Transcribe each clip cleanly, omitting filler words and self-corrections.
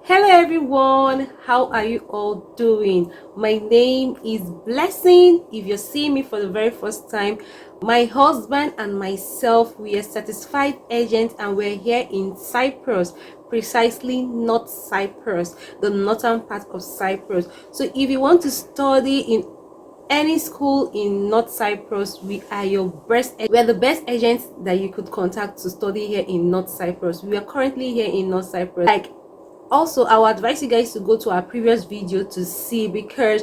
Hello everyone, how are you all doing? My name is Blessing. If you're seeing me for the very first time, my husband and myself, we are certified agents and we're here in Cyprus, precisely North Cyprus, the northern part of Cyprus. So if you want to study in any school in North Cyprus, we are the best agents that you could contact to study here in North Cyprus. We are currently here in North Cyprus. Also, I would advise you guys to go to our previous video to see, because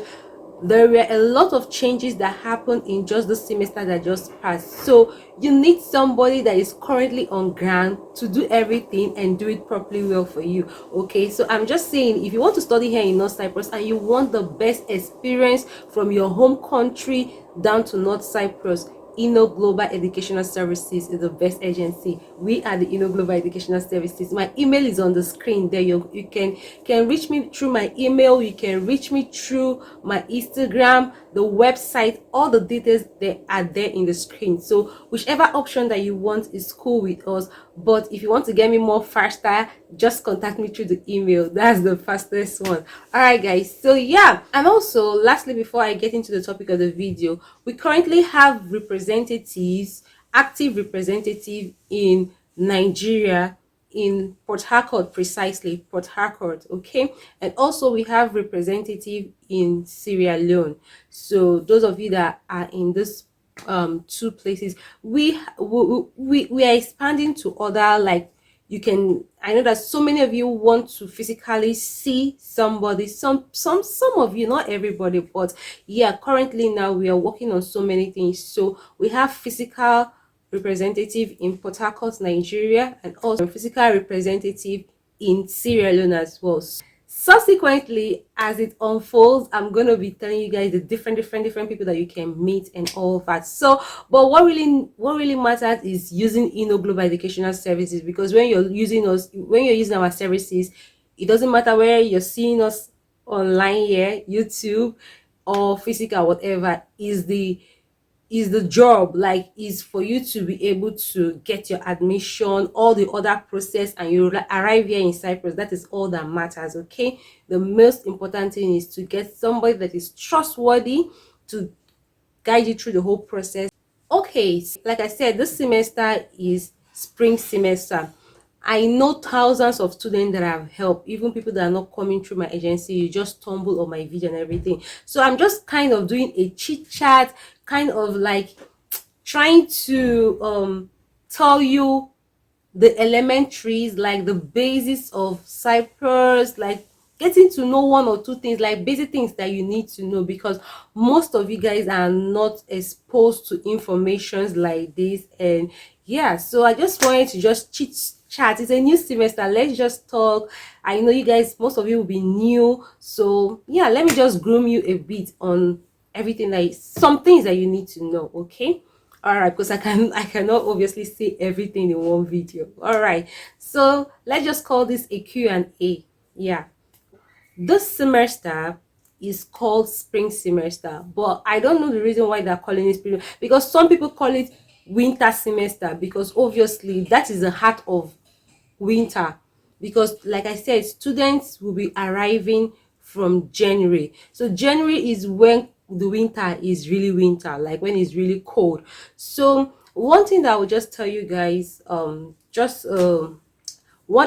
there were a lot of changes that happened in just the semester that just passed. So you need somebody that is currently on ground to do everything and do it properly well for you. Okay, so I'm just saying, if you want to study here in North Cyprus and you want the best experience from your home country down to North Cyprus, INNO Global Educational Services is the best agency. We are the INNO Global Educational Services. My email is on the screen there. You can reach me through my email. You can reach me through my Instagram, the website. All the details they are there in the screen. So whichever option that you want is cool with us. But if you want to get me more faster, just contact me through the email. That's the fastest one. All right, guys. So yeah, and also lastly, before I get into the topic of the video, we currently have active representative in Nigeria, in Port Harcourt, precisely Port Harcourt. Okay, and also we have representative in Sierra Leone. So those of you that are in this two places, we are expanding to other, like, I know that so many of you want to physically see somebody, some of you, not everybody, but yeah, currently now we are working on so many things. So we have physical representative in Port Harcourt, Nigeria, and also physical representative in Sierra Leone as well. Subsequently, as it unfolds, I'm going to be telling you guys the different people that you can meet and all of that. So but what really matters is using INNO Global Educational Services, because when you're using our services, it doesn't matter where you're seeing us online here, YouTube or physical, whatever is the job, like, is for you to be able to get your admission, all the other process, and you arrive here in Cyprus. That is all that matters. Okay, the most important thing is to get somebody that is trustworthy to guide you through the whole process. Okay, so like I said, this semester is spring semester. I know thousands of students that I've helped, even people that are not coming through my agency. You just stumble on my video and everything. So I'm just kind of doing a chit chat, kind of like trying to tell you the elementaries, like the basis of Cyprus, like getting to know one or two things, like basic things that you need to know, because most of you guys are not exposed to informations like this. And yeah, so I just wanted to just chit chat. It's a new semester, let's just talk. I know you guys, most of you will be new, so yeah, let me just groom you a bit on everything, like some things that you need to know. Okay, all right, because I cannot obviously say everything in one video. All right, so let's just call this a Q&A. Yeah, this semester is called spring semester, but I don't know the reason why they're calling it spring, because some people call it winter semester, because obviously that is the heart of winter. Because like I said, students will be arriving from January. So January is when the winter is really winter, like when it's really cold. So one thing that I will just tell you guys, one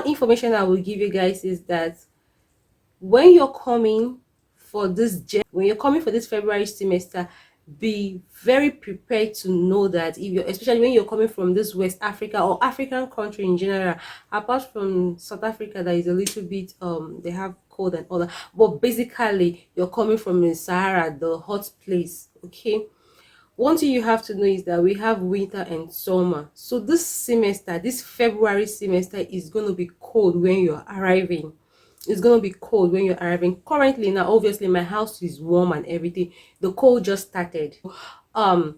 information I will give you guys is that when you're coming when you're coming for this February semester, be very prepared to know that, if you're especially when you're coming from this West Africa or African country in general, apart from South Africa that is a little bit they have cold and all that, but basically you're coming from the Sahara, the hot place. Okay, one thing you have to know is that we have winter and summer. So this February semester is going to be cold when you're arriving. It's going to be cold when you're arriving. Currently now, obviously my house is warm and everything. The cold just started. Know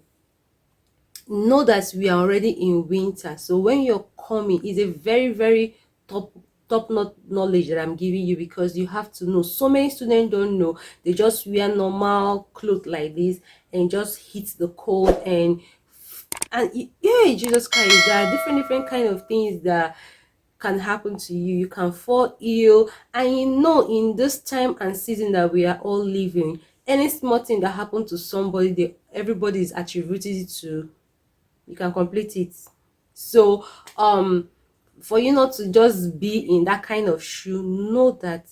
that we are already in winter. So when you're coming, it's a very top knowledge that I'm giving you, because you have to know. So many students don't know. They just wear normal clothes like this and just hit the cold, and yeah, Jesus Christ, there are different kind of things that can happen to you. You can fall ill, and you know, in this time and season that we are all living, any small thing that happened to somebody, everybody is attributed it to, you can complete it. So for you not to just be in that kind of shoe, know that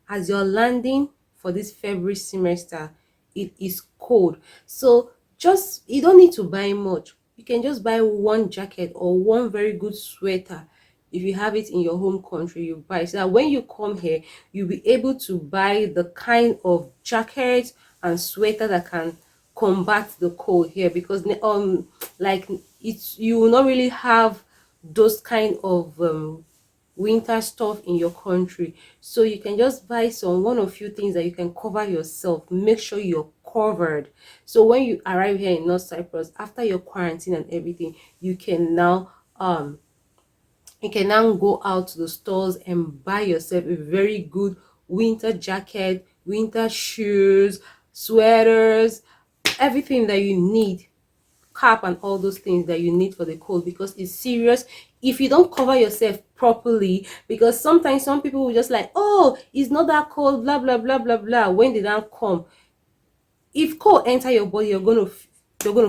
as you're landing for this February semester, it is cold. So just, you don't need to buy much. You can just buy one jacket or one very good sweater. If you have it in your home country, you buy, so that when you come here, you'll be able to buy the kind of jacket and sweater that can combat the cold here. Because like, it's, you will not really have those kind of winter stuff in your country. So you can just buy some one or few things that you can cover yourself. Make sure you're covered, so when you arrive here in North Cyprus, after your quarantine and everything, you can now go out to the stores and buy yourself a very good winter jacket, winter shoes, sweaters, everything that you need, cap and all those things that you need for the cold, because it's serious if you don't cover yourself properly. Because sometimes some people will just like, oh, it's not that cold, blah blah blah blah blah, when they don't come. If cold enter your body, you're gonna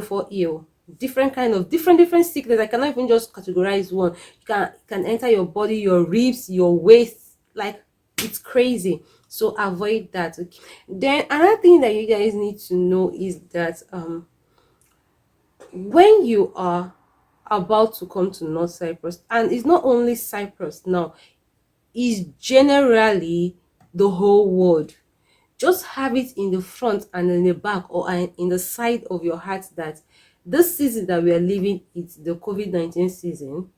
fall ill. Different sickness. I cannot even just categorize one. You can enter your body, your ribs, your waist, like, it's crazy. So avoid that. Okay? Then another thing that you guys need to know is that when you are about to come to North Cyprus, and it's not only Cyprus now, it's generally the whole world, just have it in the front and in the back, or in the side of your heart, that this season that we are living, it's the COVID-19 season.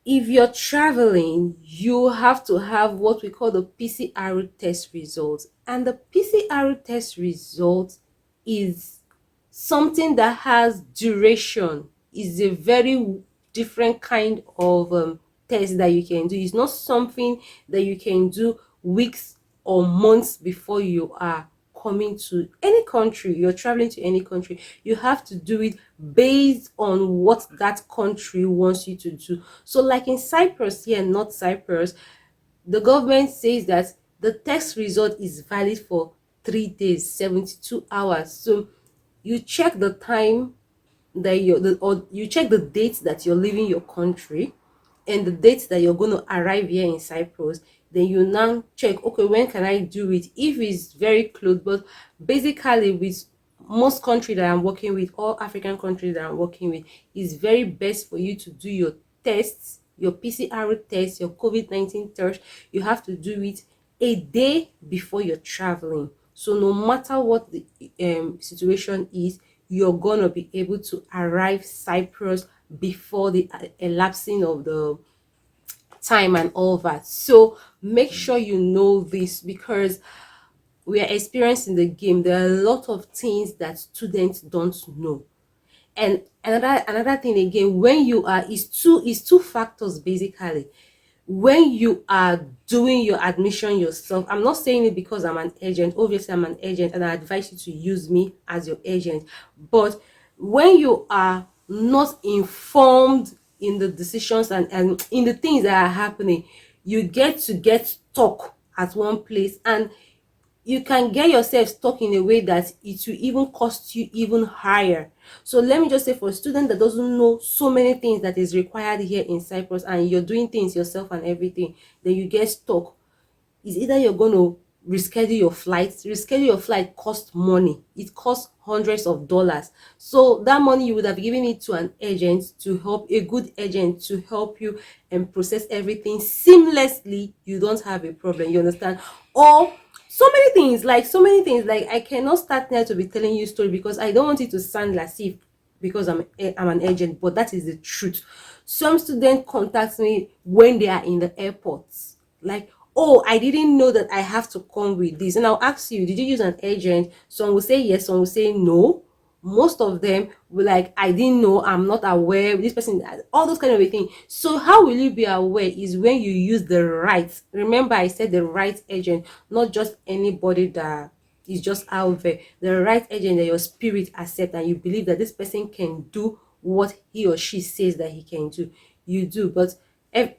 If you're traveling, you have to have what we call the PCR test results. And the PCR test result is something that has duration. Is a very different kind of test that you can do. It's not something that you can do weeks or months before you are coming to any country. You're traveling to any country, you have to do it based on what that country wants you to do. So like in Cyprus here, not Cyprus, the government says that the test result is valid for 3 days, 72 hours. So you check the time that or you check the dates that you're leaving your country and the dates that you're going to arrive here in Cyprus. Then you now check, okay, when can I do it, if it's very close. But basically, with most countries that I'm working with, all African countries that I'm working with, it's very best for you to do your tests, your PCR test, your COVID-19 test. You have to do it a day before you're traveling. So no matter what the situation is, you're gonna be able to arrive Cyprus before the elapsing of the time and all that. So make sure you know this, because we are experiencing the game. There are a lot of things that students don't know. And another thing again, when you are, is two factors basically. When you are doing your admission yourself, I'm not saying it because I'm an agent. Obviously I'm an agent and I advise you to use me as your agent. But when you are not informed in the decisions and in the things that are happening, you get stuck at one place, and you can get yourself stuck in a way that it will even cost you even higher. So let me just say, for a student that doesn't know so many things that is required here in Cyprus, and you're doing things yourself and everything, then you get stuck. Is either you're going to reschedule your flight costs money. It costs hundreds of dollars. So that money, you would have given it to an agent, to help, a good agent, to help you and process everything seamlessly. You don't have a problem, you understand? Or so many things, like I cannot start now to be telling you story, because I don't want it to sound as if, because I'm an agent, but that is the truth. Some student contacts me when they are in the airports, like, oh, I didn't know that I have to come with this. And I'll ask you, did you use an agent? Some will say yes, some will say no. Most of them will like, I didn't know, I'm not aware, this person, all those kind of a thing. So how will you be aware is when you use the right, remember I said the right agent, not just anybody that is just out there. The right agent that your spirit accept, and you believe that this person can do what he or she says that he can do, you do. But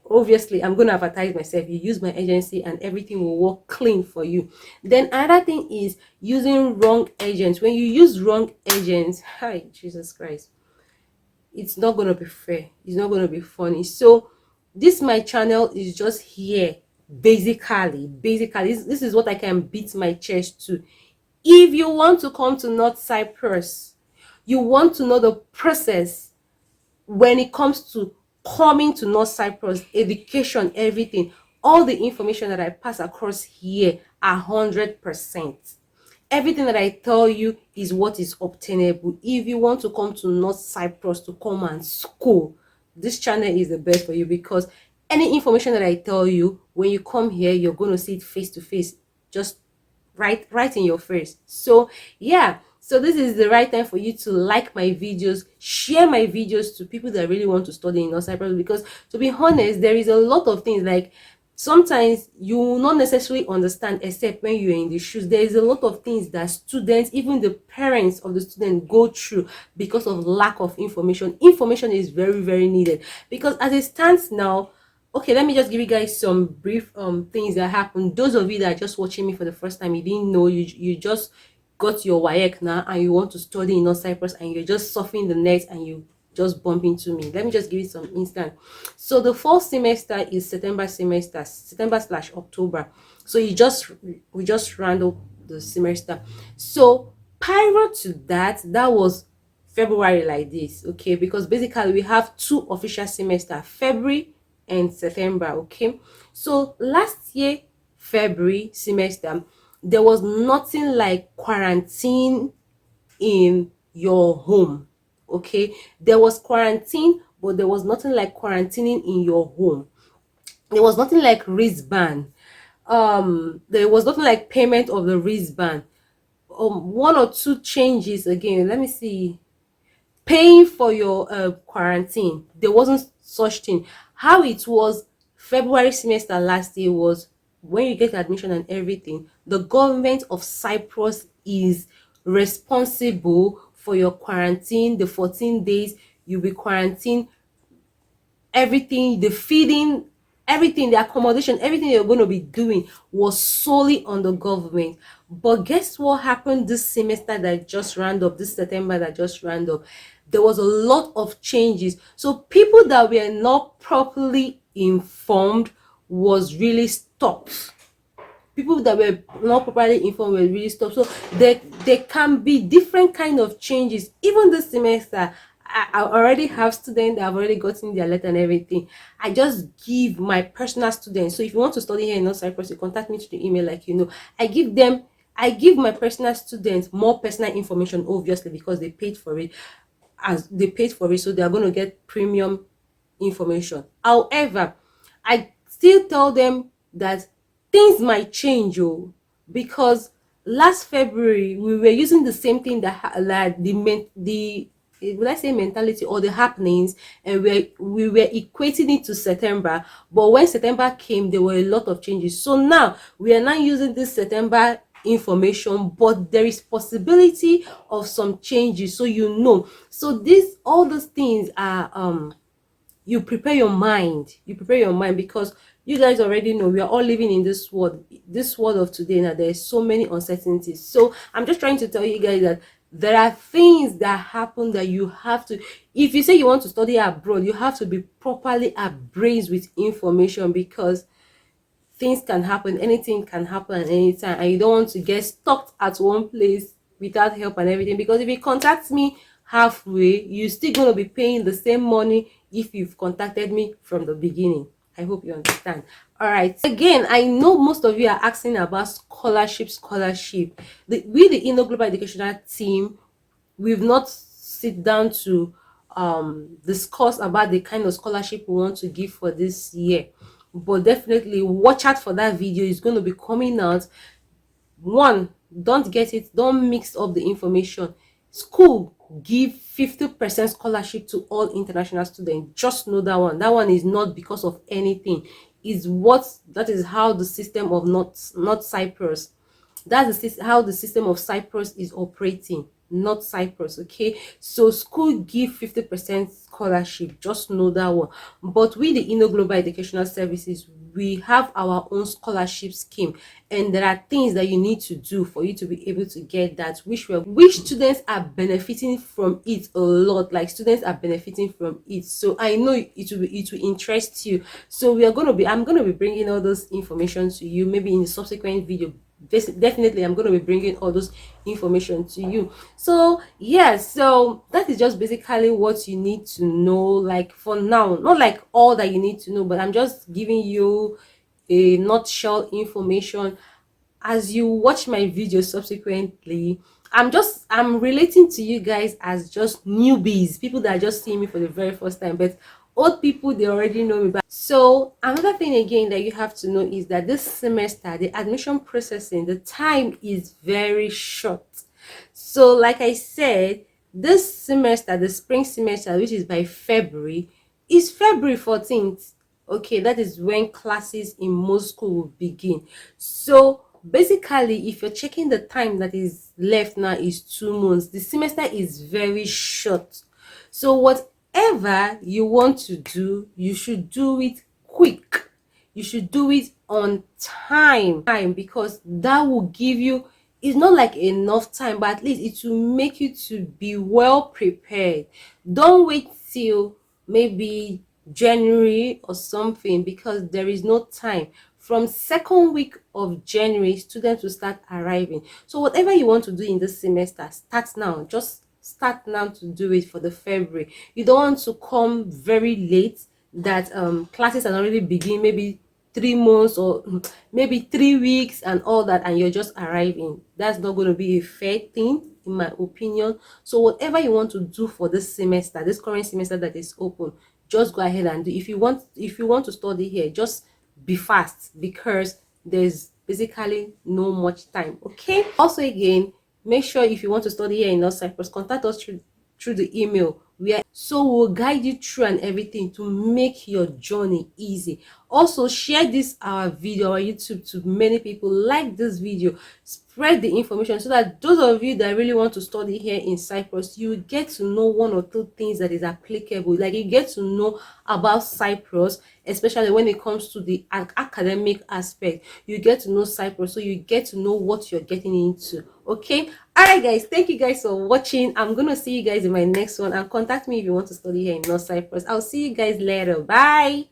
Obviously I'm going to advertise myself, you use my agency, and everything will work clean for you. Then another thing is using wrong agents. When you use wrong agents, hi Jesus Christ, it's not going to be fair, it's not going to be funny. So this my channel is just here basically this is what I can beat my chest to. If you want to come to North Cyprus, you want to know the process when it comes to coming to North Cyprus, education, everything, all the information that I pass across here are 100%. Everything that I tell you is what is obtainable. If you want to come to North Cyprus to come and school, this channel is the best for you, because any information that I tell you, when you come here, you're going to see it face to face, just right in your face. So yeah, so this is the right time for you to like my videos, share my videos to people that really want to study in North Cyprus, because to be honest, there is a lot of things, like sometimes you will not necessarily understand except when you're in the shoes. There is a lot of things that students, even the parents of the student, go through because of lack of information. Information is very needed, because as it stands now, okay, let me just give you guys some brief things that happened. Those of you that are just watching me for the first time, you didn't know, you just got your WAEC now and you want to study in North Cyprus, and you're just surfing the net and you just bump into me. Let me just give you some instant. So the fall semester is September semester, September/October. So we just round up the semester. So prior to that, that was February like this, okay, because basically we have two official semester, February and September, okay. So last year February semester, there was nothing like quarantine in your home, okay. There was quarantine, but there was nothing like quarantining in your home. There was nothing like wristband. There was nothing like payment of the wristband. One or two changes again, let me see. Paying for your quarantine, there wasn't such thing. How it was February semester last year was, when you get admission and everything, the government of Cyprus is responsible for your quarantine, the 14 days you'll be quarantined, everything, the feeding, everything, the accommodation, everything you're going to be doing was solely on the government. But guess what happened this semester that just ran up, this September that just ran up? There was a lot of changes. So people that were not properly informed was really stopped. People that were not properly informed were really stopped. So there can be different kind of changes. Even this semester, I already have students that have already gotten their letter and everything. I just give my personal students. So if you want to study here in North Cyprus, you contact me to the email, like, you know, I give my personal students more personal information, obviously, because they paid for it. As they paid for it, so they are going to get premium information. However, I still tell them that things might change, because last February we were using the same thing that like the let's say mentality or the happenings, and we were equating it to September. But when September came, there were a lot of changes. So now we are now using this September information, but there is possibility of some changes, so you know. So all those things are you prepare your mind, because you guys already know we are all living in this world of today. Now there is so many uncertainties. So I'm just trying to tell you guys that there are things that happen that you have to, if you say you want to study abroad, you have to be properly abreast with information, because things can happen, anything can happen at any time, and you don't want to get stuck at one place without help and everything. Because if you contact me halfway, you're still going to be paying the same money if you've contacted me from the beginning. I hope you understand. All right, again, I know most of you are asking about scholarship. We, the INNO Global Educational team, we've not sit down to discuss about the kind of scholarship we want to give for this year, but definitely watch out for that video. It's going to be coming out. One, don't mix up the information. School give 50% scholarship to all international students. Just know that one is not because of anything. That is how the system of not Cyprus, how the system of Cyprus is operating. not Cyprus. Okay, so school give 50% scholarship, just know that one. But with the INNO Global Educational Services, we have our own scholarship scheme, and there are things that you need to do for you to be able to get that, which students are benefiting from it a lot. Like, students are benefiting from it, so I know it will interest you. So I'm going to be bringing all those information to you, maybe in the subsequent video. Definitely I'm going to be bringing all those information to you. So yeah, so that is just basically what you need to know, like, for now. Not like all that you need to know, but I'm just giving you a nutshell information. As you watch my video subsequently, I'm relating to you guys as just newbies, people that are just seeing me for the very first time. But old people, they already know me. But so another thing again that you have to know is that this semester, the admission processing, the time is very short. So like I said, this semester, the spring semester, which is by February, is February 14th. Okay, that is when classes in most school will begin. So basically, if you're checking the time that is left now is 2 months, the semester is very short. So whatever you want to do, you should do it quick. You should do it on time, because that will give you, it's not like enough time, but at least it will make you to be well prepared. Don't wait till maybe January or something, because there is no time. From second week of January, students will start arriving. So whatever you want to do in this semester, start now. Just start now to do it for the February. You don't want to come very late, that classes are already begin, maybe 3 months or maybe 3 weeks and all that, and you're just arriving. That's not going to be a fair thing, in my opinion. So whatever you want to do for this semester, this current semester that is open, just go ahead and do. If you want to study here, just be fast, because there's basically no much time. Okay, also again, make sure, if you want to study here in North Cyprus, contact us through the email, so we'll guide you through and everything to make your journey easy. Also, share this our video, our YouTube, to many people. Like this video, spread the information, so that those of you that really want to study here in Cyprus, you get to know one or two things that is applicable. Like, you get to know about Cyprus, especially when it comes to the academic aspect. You get to know Cyprus, so you get to know what you're getting into. Okay, all right guys, thank you guys for watching. I'm gonna see you guys in my next one, and contact me if you want to study here in North Cyprus. I'll see you guys later. Bye.